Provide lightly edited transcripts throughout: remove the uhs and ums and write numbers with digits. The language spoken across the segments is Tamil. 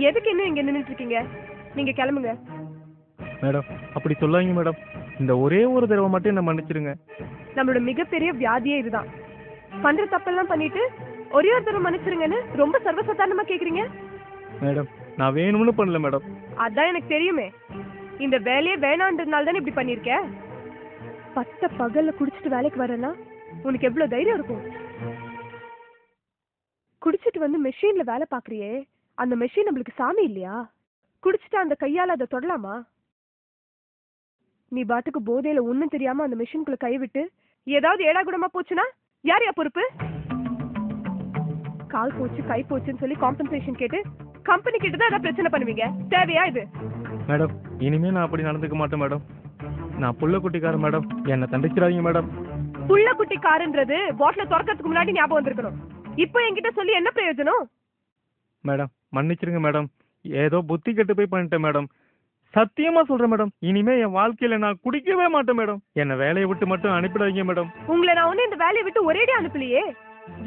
எதுக்கு இன்னும் இங்க நின்னுட்டு இருக்கீங்க? நீங்க கிளம்புங்க. மேடம் அப்படி சொல்லாதீங்க மேடம். இந்த ஒரே ஒரு தடவை மட்டும் என்ன மன்னிச்சிருங்க. நம்மளோட மிகப்பெரிய வியாதியே இதுதான். பண்ற தப்பெல்லாம் பண்ணிட்டு ஒரே ஒரு தடவை மன்னிச்சிருங்கன்னு ரொம்ப சர்வசாதாரணமா கேக்குறீங்க. மேடம் நான் வேணும்னு பண்ணல மேடம். அதான் எனக்கு தெரியுமே. இந்த வேலையே வேணான்றதுனால தானே இப்படி பண்ணிருக்க. பட்ட பகல்ல குடிச்சிட்டு வேலைக்கு வரேன்னா உனக்கு எவ்வளவு தைரியம் இருக்கும்? குடிச்சிட்டு வந்து மெஷின்ல வேலை பாக்குறியே, அந்த மெஷின் நம்மளுக்கு சாமி இல்லையா? குடிச்சிட்டு அந்த கையால அதை தொடலாமா? நீ பாட்டுக்கு போதையில ஒண்ணும் தெரியாம அந்த மெஷின்குள்ள கை விட்டு ஏதாவது ஏடா கூடமா போச்சுன்னா யார் யா பொறுப்பு? கால் போச்சு கை போச்சுன்னு சொல்லி காம்பன்சேஷன் கேட்டு கம்பெனி கிட்ட தான் ஏதாவது பிரச்சனை பண்ணுவீங்க. தேவையா இது? மேடம் இனிமே நான் அப்படி நடந்துக்க மாட்டேன் மேடம். நான் புள்ள குட்டிக்காரன் மேடம். என்னை தண்டிச்சிடாதீங்க மேடம். புள்ள குட்டி காருன்றது பாட்டில திறக்கிறதுக்கு முன்னாடி ஞாபகம் வந்திருக்கணும். இப்போ என்கிட்ட சொல்லி என்ன பிரயோஜனம்? மேடம் மன்னிச்சிருங்க மேடம். ஏதோ புத்தி கெட்டு போய் பண்ணிட்டேன் மேடம். சத்தியமா சொல்றேன் மேடம். இனிமே என் வாழ்க்கையில நான் குடிக்கவே மாட்டேன் மேடம். என்ன வேலையை விட்டு மட்டும் அனுப்பிடாதீங்க மேடம். உங்களை நான் ஒண்ணு இந்த வேலையை விட்டு ஒரேடி அனுப்பலையே.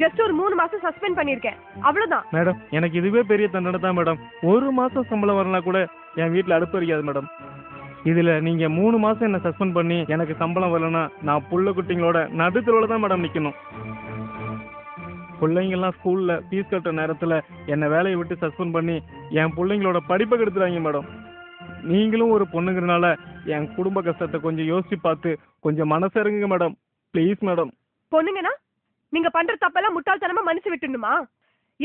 ஜஸ்ட் ஒரு 3 மாசம் சஸ்பெண்ட் பண்ணிருக்கேன், அவ்வளவுதான். மேடம் எனக்கு இதுவே பெரிய தண்டனை தான் மேடம். 1 மாசம் சம்பளம் வரலாம் கூட என் வீட்டுல அடுப்பு வைக்காது மேடம். இதுல நீங்க 3 மாசம் என்ன சஸ்பெண்ட் பண்ணி எனக்கு சம்பளம் வரலன்னா நான் புள்ள குட்டிங்களோட நடுத்தரோட தான் மேடம் நிக்கணும். பிள்ளைங்கெல்லாம் ஸ்கூல்ல ஃபீஸ் கட்டுற நேரத்துல என்ன வேலையை விட்டு சஸ்பெண்ட் பண்ணி என் பிள்ளைங்களோட படிப்பை கெடுத்துறாங்க மேடம். நீங்களும் ஒரு பொண்ணுங்கிறனால என் குடும்ப கஷ்டத்தை கொஞ்சம் யோசிச்சு பார்த்து கொஞ்சம் மனசிறங்குங்க மேடம். Please madam. பொண்ணுங்கன்னா நீங்க பண்ற தப்பெல்லாம் முட்டாள்தனமா மனசு விட்டுணுமா?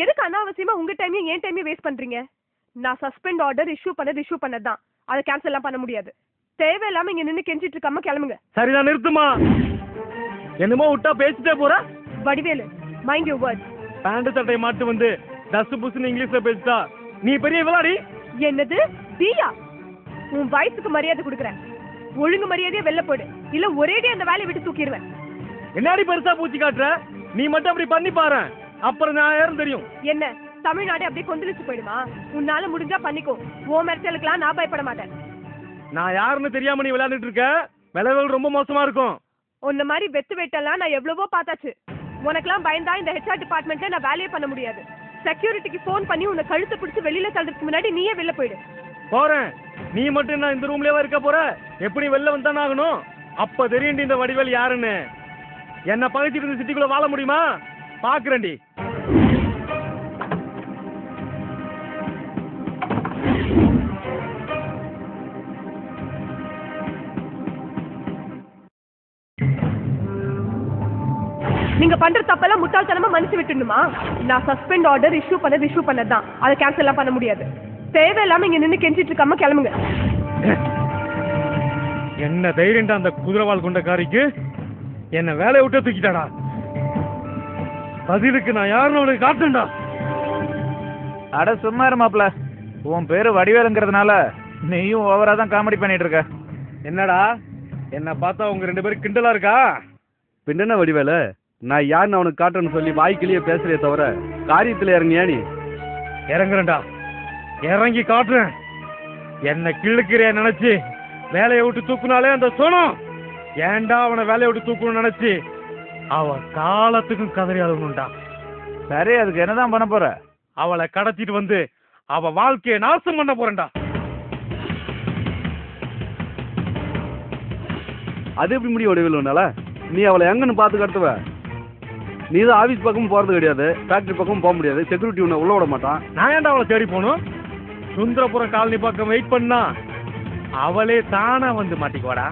எதுக்கு அனாவசியமா உங்க டைமையும் என் டைமையும் வேஸ்ட் பண்றீங்க? நான் சஸ்பெண்ட் ஆர்டர் இஷ்யூ பண்ணதான். அதை கேன்சல் எல்லாம் பண்ண முடியாது. தேவையில்லாம இங்க நின்று கெஞ்சிட்டு இருக்காம கிளம்புங்க. சரிதான், நிறுத்துமா. என்னமோ விட்டா பேசிட்டே போற. Vadivelu, mind your words. Pant சட்டையை மாட்டு வந்து டஸ்ட் புஸ்ன்னு இங்கிலீஷ்ல பேசிட்டா நீ பெரிய விளாடி. என்னது தீயா? உன் வயசுக்கு மரியாதை கொடுக்குறேன். ஒழுங்கு மரியாதையா வெளில போடு, இல்ல ஒரேடி அந்த வேலையை விட்டு தூக்கிடுவேன். என்னாடி பெருசா பூச்சி காட்டுற? நீ மட்டும் அப்படி பண்ணி பாரு, அப்புறம் நான் யாரும் தெரியும். என்ன தமிழ்நாடு அப்படியே கொந்தளிச்சு போயிடுமா? உன்னால முடிஞ்சா பண்ணிக்கோ. ஓ மெர்ச்சலுக்கெல்லாம் நான் பயப்பட மாட்டேன். நான் யாருன்னு தெரியாம நீ விளையாண்டுட்டு இருக்க. விளைவுகள் ரொம்ப மோசமா இருக்கும். உன்ன மாதிரி வெத்து வெட்டெல்லாம் நான் எவ்வளவோ பார்த்தாச்சு. உனக்கெல்லாம் பயந்தா இந்த ஹெச்ஆர் டிபார்ட்மெண்ட்ல நான் வேலையே பண்ண முடியாது. செக்யூரிட்டிக்கு போன் பண்ணி உன்னை கழுத்தை பிடிச்சி வெளியில தள்ளுறதுக்கு முன்னாடி நீயே வெளில போயிடு. போறேன். நீ மட்டும் நான் இந்த ரூம்லயே இருக்க போற? எப்படி வெளில வந்தானே ஆகணும். அப்ப தெரியுண்டி இந்த வடிவேல் யாருன்னு. என்ன பகைச்சிட்டு இந்த சிட்டிக்குள்ள வாழ முடியுமா? பாக்குறேன்டி. நீங்க பண்ற தப்பெல்லாம் முட்டாள்தனமா மனசு விட்டுணுமா? நான் சஸ்பெண்ட் ஆர்டர் இஷ்யூ பண்ணதான். அதை கேன்சல் எல்லாம் பண்ண முடியாது. தேவையில்லாம இங்க நின்று கெஞ்சிட்டு இருக்காம கிளம்புங்க. என்ன தைரியம்டா அந்த குதிரவால் கொண்ட காரிக்கு. என்ன வேலையை விட்டு தூக்கிட்டாடா. பதிலுக்கு நான் யாருன்னு அவனுக்கு காட்டுண்டா. அட சும்மா இருமாப்ல. உன் பேரு வடிவேலுங்கிறதுனால நீயும் ஓவரா தான் காமெடி பண்ணிட்டு இருக்க. என்னடா என்ன பார்த்தா உங்க 2 பேரும் கிண்டலா இருக்கா? பின்ன வடிவேல, நான் யாருன்னு அவனுக்கு காட்டுறேன்னு சொல்லி வாய்க்கிலேயே பேசுறே தவிர காரியத்துல இறங்கியா நீ? இறங்குறேன்டா, இறங்கி காட்டுறேன். என்ன கிள்ளுக்கிறிய நினைச்சு வேலையை விட்டு தூக்குனாலே அந்த சோனம் ஏன்டா அவனை வேலையை விட்டு தூக்கணும்னு நினைச்சு அவன் காலத்துக்கும் கதறி அழுகணும்டா. சரி, அதுக்கு என்னதான் பண்ண போற? அவளை கடத்திட்டு வந்து அவ வாழ்க்கையை நாசம் பண்ண போறேன்டா. அது எப்படி முடியும் வடிவேலுனால? நீ அவளை எங்கன்னு பார்த்து கடத்துவ? நீ தான் ஆஃபீஸ் பக்கமும் போகிறது கிடையாது, ஃபேக்ட்ரி பக்கமும் போக முடியாது, செக்யூரிட்டி உன்னை உள்ள விட மாட்டான். நான் ஏன்டா அவளை தேடி போகணும்? சுந்தரபுரம் காலனி பக்கம் வெயிட் பண்ணா அவளே தானா வந்து மாட்டிக்குவாடா.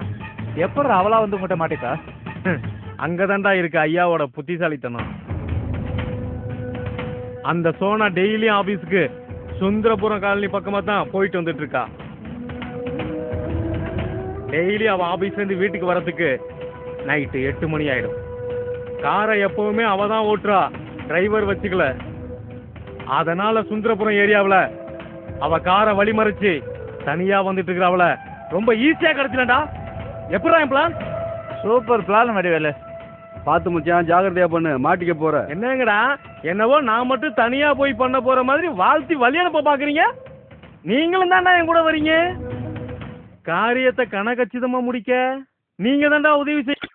எப்படி அவளா வந்து முட்ட மாட்டேக்கா? அங்கதான்டா இருக்கு ஐயாவோட புத்திசாலித்தனம். அந்த சோனா டெய்லியும் ஆபீஸ்க்கு சுந்தரபுரம் காலனி பக்கமா தான் போயிட்டு வந்துட்டு இருக்கா. டெய்லி அவ ஆபீஸ்ல இருந்து வீட்டுக்கு வரதுக்கு நைட்டு 8 மணி ஆயிடும். காரை எப்பவுமே அவ தான் ஓட்டுறா, டிரைவர் வச்சுக்கல. அதனால சுந்தரபுரம் ஏரியாவில் அவ காரை வழிமறைச்சு தனியா வந்துட்டு இருக்கிற அவளை ரொம்ப ஈஸியா கிடைச்சிடா. எப்படா என் பிளான்? Super plan Vadivelu. பார்த்து மச்சான், ஜாகிரதையா பண்ணு, மாட்டிக்க போற. என்னங்கடா என்னவோ நான் மட்டும் தனியா போய் பண்ண போற மாதிரி வாழ்த்தி வழி அனுப்ப பாக்குறீங்க. நீங்களும் தான்டா என் கூட வரீங்க. காரியத்தை கணக்கச்சிதமா முடிக்க நீங்க தான்டா உதவி செய்ய.